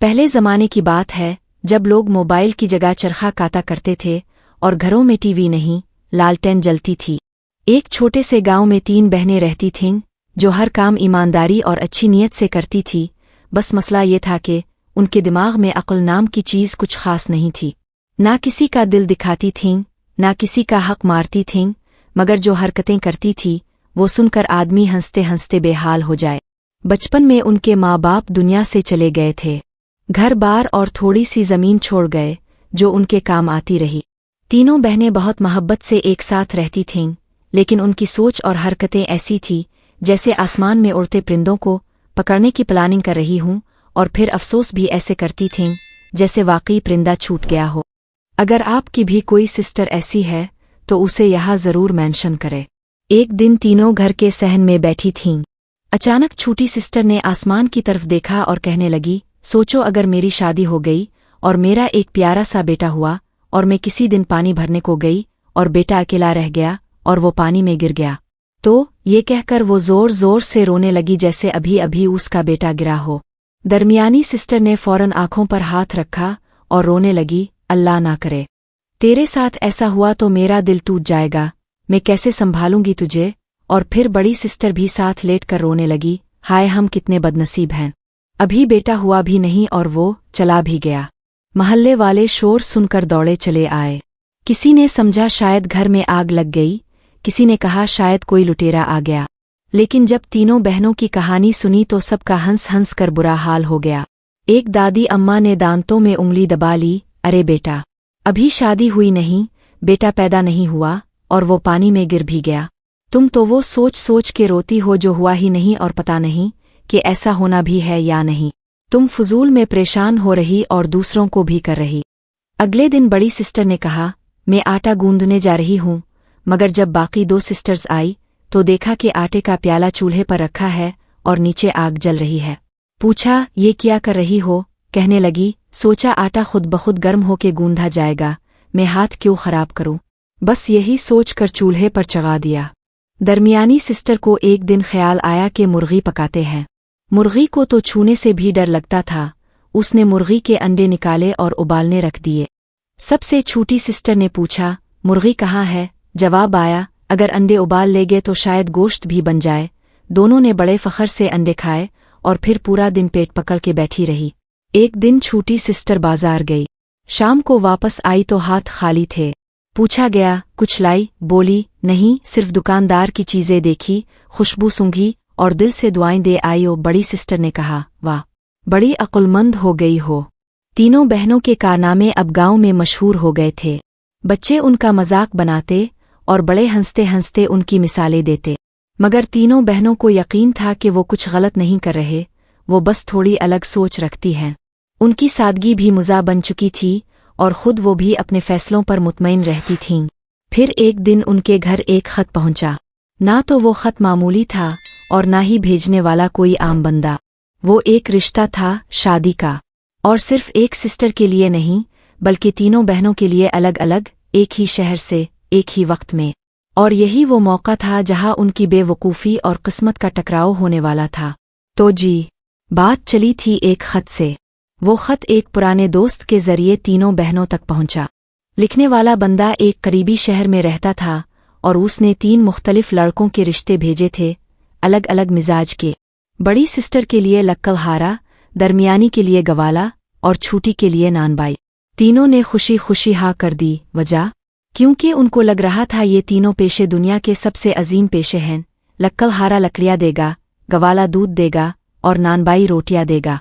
पहले ज़माने की बात है जब लोग मोबाइल की जगह चरखा काता करते थे और घरों में टीवी नहीं, लालटेन जलती थी। एक छोटे से गांव में 3 बहनें रहती थीं जो हर काम ईमानदारी और अच्छी नीयत से करती थी। बस मसला ये था कि उनके दिमाग में अक्ल नाम की चीज़ कुछ खास नहीं थी। ना किसी का दिल दिखाती थीं, ना किसी का हक मारती थीं, मगर जो हरकतें करती थी वो सुनकर आदमी हंसते हंसते बेहाल हो जाए। बचपन में उनके माँ बाप दुनिया से चले गए थे। घर बार और थोड़ी सी ज़मीन छोड़ गए जो उनके काम आती रही। तीनों बहनें बहुत मोहब्बत से एक साथ रहती थीं, लेकिन उनकी सोच और हरकतें ऐसी थी जैसे आसमान में उड़ते परिंदों को पकड़ने की प्लानिंग कर रही हूं, और फिर अफसोस भी ऐसे करती थीं जैसे वाकई परिंदा छूट गया हो। अगर आपकी भी कोई सिस्टर ऐसी है तो उसे यहाँ ज़रूर मेंशन करे। एक दिन तीनों घर के सहन में बैठी थीं। अचानक छोटी सिस्टर ने आसमान की तरफ देखा और कहने लगी, सोचो अगर मेरी शादी हो गई और मेरा एक प्यारा सा बेटा हुआ और मैं किसी दिन पानी भरने को गई और बेटा अकेला रह गया और वो पानी में गिर गया तो। ये कहकर वो जोर जोर से रोने लगी जैसे अभी अभी उसका बेटा गिरा हो। दरमियानी सिस्टर ने फौरन आंखों पर हाथ रखा और रोने लगी, अल्लाह ना करे तेरे साथ ऐसा हुआ तो मेरा दिल टूट जाएगा, मैं कैसे संभालूंगी तुझे। और फिर बड़ी सिस्टर भी साथ लेटकर रोने लगी, हाय हम कितने बदनसीब हैं, अभी बेटा हुआ भी नहीं और वो चला भी गया। महल्ले वाले शोर सुनकर दौड़े चले आए। किसी ने समझा शायद घर में आग लग गई, किसी ने कहा शायद कोई लुटेरा आ गया। लेकिन जब तीनों बहनों की कहानी सुनी तो सबका हंस हंस कर बुरा हाल हो गया। एक दादी अम्मा ने दांतों में उंगली दबा ली, अरे बेटा अभी शादी हुई नहीं, बेटा पैदा नहीं हुआ और वो पानी में गिर भी गया। तुम तो वो सोच सोच के रोती हो जो हुआ ही नहीं और पता नहीं कि ऐसा होना भी है या नहीं। तुम फजूल में परेशान हो रही और दूसरों को भी कर रही। अगले दिन बड़ी सिस्टर ने कहा, मैं आटा गूंदने जा रही हूँ, मगर जब बाकी 2 सिस्टर्स आई तो देखा कि आटे का प्याला चूल्हे पर रखा है और नीचे आग जल रही है। पूछा, ये क्या कर रही हो? कहने लगी, सोचा आटा खुद बखुद गर्म होके गूंधा जाएगा, मैं हाथ क्यों खराब करूं। बस यही सोचकर चूल्हे पर चढ़ा दिया। दरमियानी सिस्टर को एक दिन ख्याल आया कि मुर्गी पकाते हैं। मुर्गी को तो छूने से भी डर लगता था। उसने मुर्गी के अंडे निकाले और उबालने रख दिए। सबसे छोटी सिस्टर ने पूछा, मुर्गी कहाँ है? जवाब आया, अगर अंडे उबाल ले गए तो शायद गोश्त भी बन जाए। दोनों ने बड़े फखर से अंडे खाए और फिर पूरा दिन पेट पकड़ के बैठी रही। एक दिन छोटी सिस्टर बाजार गई। शाम को वापस आई तो हाथ खाली थे। पूछा गया, कुछ लाई? बोली, नहीं, सिर्फ दुकानदार की चीजें देखी, खुशबू सूंघी और दिल से दुआएं दे आई हो। बड़ी सिस्टर ने कहा, वाह, बड़ी अक्लमंद हो गई हो। तीनों बहनों के कारनामे अब गांव में मशहूर हो गए थे। बच्चे उनका मजाक बनाते और बड़े हंसते हंसते उनकी मिसालें देते। मगर तीनों बहनों को यकीन था कि वो कुछ गलत नहीं कर रहे, वो बस थोड़ी अलग सोच रखती हैं। उनकी सादगी भी मज़ा बन चुकी थी और खुद वो भी अपने फैसलों पर मुतमईन रहती थीं। फिर एक दिन उनके घर एक खत पहुंचा। ना तो वो खत मामूली था और ना ही भेजने वाला कोई आम बंदा। वो एक रिश्ता था, शादी का, और सिर्फ एक सिस्टर के लिए नहीं बल्कि तीनों बहनों के लिए अलग अलग, एक ही शहर से, एक ही वक्त में। और यही वो मौका था जहां उनकी बेवकूफ़ी और किस्मत का टकराव होने वाला था। तो जी, बात चली थी एक खत से। वो खत एक पुराने दोस्त के जरिए तीनों बहनों तक पहुंचा। लिखने वाला बंदा एक करीबी शहर में रहता था और उसने 3 मुख्तलिफ लड़कों के रिश्ते भेजे थे, अलग अलग मिजाज के। बड़ी सिस्टर के लिए लक्कलहारा, दरमियानी के लिए गवाला और छोटी के लिए नानबाई। तीनों ने खुशी खुशी हाँ कर दी। वजह? क्योंकि उनको लग रहा था ये तीनों पेशे दुनिया के सबसे अजीम पेशे हैं। लक्कलहारा लकड़ियाँ देगा, गवाला दूध देगा और नानबाई रोटियां देगा।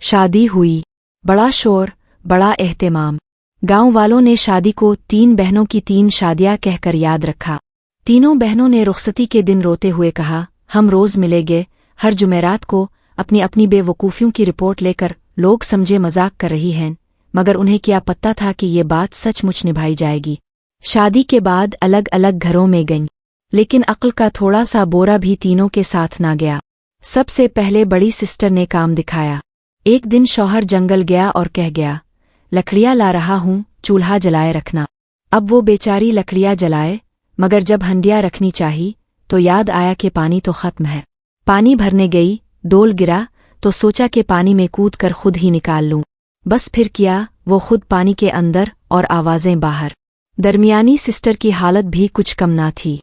शादी हुई। बड़ा शोर, बड़ा एहतमाम। गांव वालों ने शादी को 3 बहनों की 3 शादियां कहकर याद रखा। तीनों बहनों ने रुखसती के दिन रोते हुए कहा, हम रोज मिलेंगे। हर जुमेरात को अपनी अपनी बेवकूफ़ियों की रिपोर्ट लेकर लोग समझे मजाक कर रही हैं, मगर उन्हें क्या पता था कि ये बात सचमुच निभाई जाएगी। शादी के बाद अलग अलग घरों में गईं, लेकिन अक्ल का थोड़ा सा बोरा भी तीनों के साथ ना गया। सबसे पहले बड़ी सिस्टर ने काम दिखाया। एक दिन शौहर जंगल गया और कह गया, लकड़ियाँ ला रहा हूँ, चूल्हा जलाए रखना। अब वो बेचारी लकड़ियाँ जलाए, मगर जब हंडिया रखनी चाही तो याद आया कि पानी तो खत्म है। पानी भरने गई, डोल गिरा तो सोचा कि पानी में कूद कर खुद ही निकाल लूं। बस फिर किया, वो खुद पानी के अंदर और आवाजें बाहर। दरमियानी सिस्टर की हालत भी कुछ कम ना थी।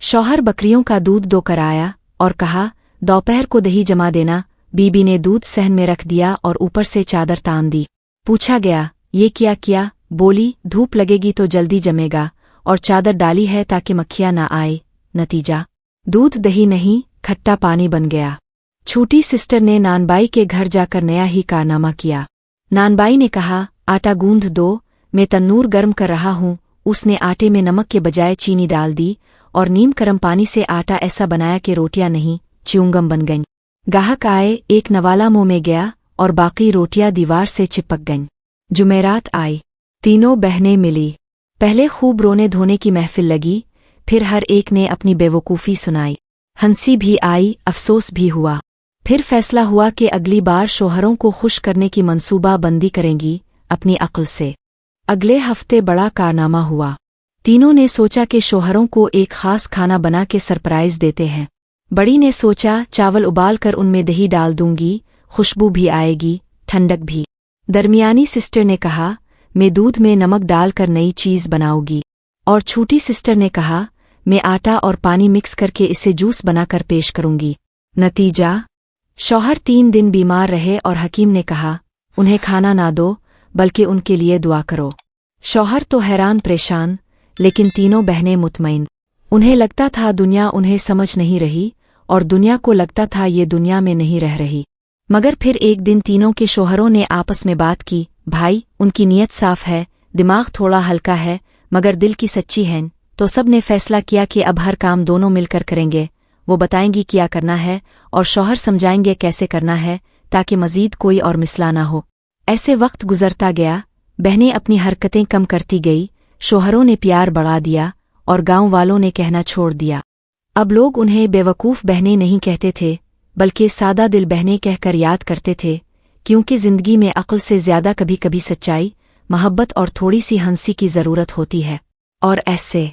शौहर बकरियों का दूध दोकर आया और कहा, दोपहर को दही जमा देना। बीबी ने दूध सहन में रख दिया और ऊपर से चादर तान दी। पूछा गया, ये क्या किया? बोली, धूप लगेगी तो जल्दी जमेगा और चादर डाली है ताकि मक्खियां ना आए। नतीजा, दूध दही नहीं, खट्टा पानी बन गया। छोटी सिस्टर ने नानबाई के घर जाकर नया ही कारनामा किया। नानबाई ने कहा, आटा गूंध दो, मैं तन्नूर गर्म कर रहा हूँ। उसने आटे में नमक के बजाय चीनी डाल दी और नीम गर्म पानी से आटा ऐसा बनाया कि रोटियां नहीं, च्युंगम बन गईं। गाहक आए, एक नवाला मुंह में गया और बाकी रोटियां दीवार से चिपक गईं। जुमेरात आई, तीनों बहनें मिली। पहले खूब रोने धोने की महफिल लगी, फिर हर एक ने अपनी बेवकूफ़ी सुनाई। हंसी भी आई, अफसोस भी हुआ। फिर फैसला हुआ कि अगली बार शोहरों को खुश करने की मंसूबा बंदी करेंगी अपनी अक्ल से। अगले हफ्ते बड़ा कारनामा हुआ। तीनों ने सोचा कि शोहरों को एक खास खाना बना के सरप्राइज देते हैं। बड़ी ने सोचा, चावल उबाल कर उनमें दही डाल दूंगी, खुशबू भी आएगी, ठंडक भी। दरमियानी सिस्टर ने कहा, मैं दूध में नमक डालकर नई चीज़ बनाऊंगी। और छोटी सिस्टर ने कहा, मैं आटा और पानी मिक्स करके इसे जूस बनाकर पेश करूंगी। नतीजा, शौहर 3 दिन बीमार रहे और हकीम ने कहा, उन्हें खाना ना दो बल्कि उनके लिए दुआ करो। शौहर तो हैरान परेशान, लेकिन तीनों बहनें मुतमईन। उन्हें लगता था दुनिया उन्हें समझ नहीं रही और दुनिया को लगता था ये दुनिया में नहीं रह रही। मगर फिर एक दिन तीनों के शौहरों ने आपस में बात की। भाई, उनकी नीयत साफ है, दिमाग थोड़ा हल्का है, मगर दिल की सच्ची है। तो सब ने फैसला किया कि अब हर काम दोनों मिलकर करेंगे। वो बताएंगी क्या करना है और शौहर समझाएंगे कैसे करना है, ताकि मजीद कोई और मिसला ना हो। ऐसे वक्त गुजरता गया, बहनें अपनी हरकतें कम करती गई, शौहरों ने प्यार बढ़ा दिया और गांव वालों ने कहना छोड़ दिया। अब लोग उन्हें बेवकूफ़ बहनें नहीं कहते थे, बल्कि सादा दिल बहनें कहकर याद करते थे, क्योंकि जिंदगी में अक्ल से ज्यादा कभी कभी सच्चाई, मोहब्बत और थोड़ी सी हंसी की ज़रूरत होती है। और ऐसे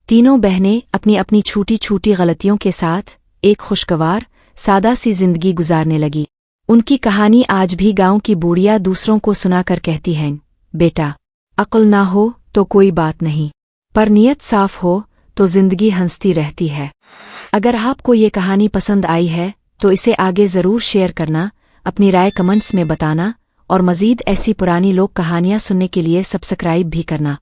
तीनों बहनें अपनी अपनी छोटी छोटी गलतियों के साथ एक खुशगवार, सादा सी जिंदगी गुजारने लगी। उनकी कहानी आज भी गांव की बूढ़ियां दूसरों को सुनाकर कहती हैं, बेटा, अक्ल ना हो तो कोई बात नहीं, पर नीयत साफ हो तो जिंदगी हंसती रहती है। अगर आपको ये कहानी पसंद आई है तो इसे आगे ज़रूर शेयर करना, अपनी राय कमेंट्स में बताना और मज़ीद ऐसी पुरानी लोक कहानियाँ सुनने के लिए सब्सक्राइब भी करना।